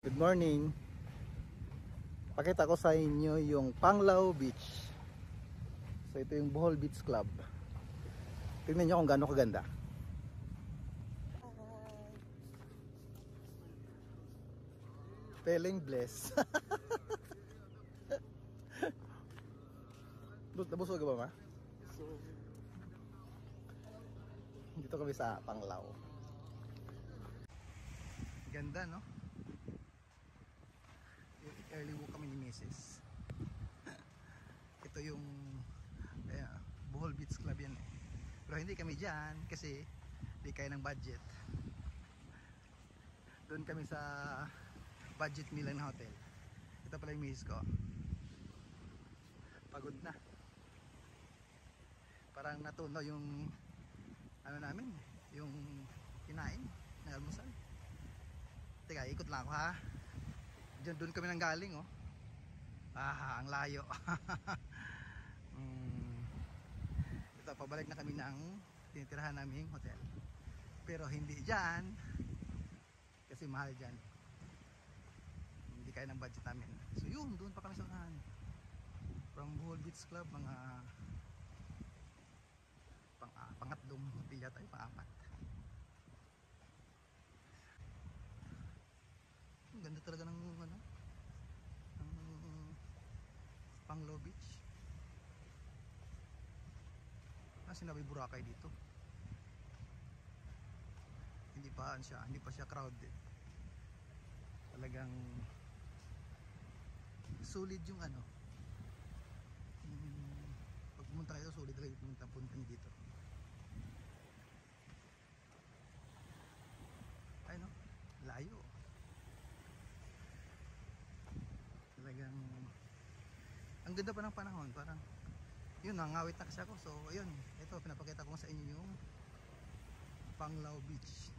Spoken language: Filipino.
Good morning. Pakita ko sa inyo yung Panglao Beach. So ito yung Bohol Beach Club. Tingnan nyo kung gaano kaganda. Feeling blessed. Nabusog ka ba, ma? Dito kami sa Panglao. Ganda, no? Early walk kami ni Mrs. Ito yung Bohol Beach Club yan eh. Pero hindi kami dyan kasi di kaya ng budget. Doon kami sa budget Milan Hotel. Ito pala yung Mrs. ko. Pagod na. Parang natunaw yung ano namin, yung kinain ng almusal. Teka, ikot lang ako ha. Doon kami nang galing oh. Ang layo. Ito, pabalik na kami ng tinitirahan naming hotel. Pero hindi dyan kasi mahal dyan. Hindi kaya ng budget namin. So yun, doon pa kami sa unahan. From Bohol Beach Club, mga pangatlong hotel yata, pang-apat. Ang ganda talaga ng ano, ng Panglao Beach. Sinabi Boracay dito. Hindi pa siya crowded. Talagang solid yung ano. Pag pumunta kayo, solid talaga yung punta nyo dito. Ay no, layo. Talagang ang ganda pa ng panahon, parang yun, nangawit na kasi ako. So ayun, ito pinapakita ko sa inyo yung Panglao Beach.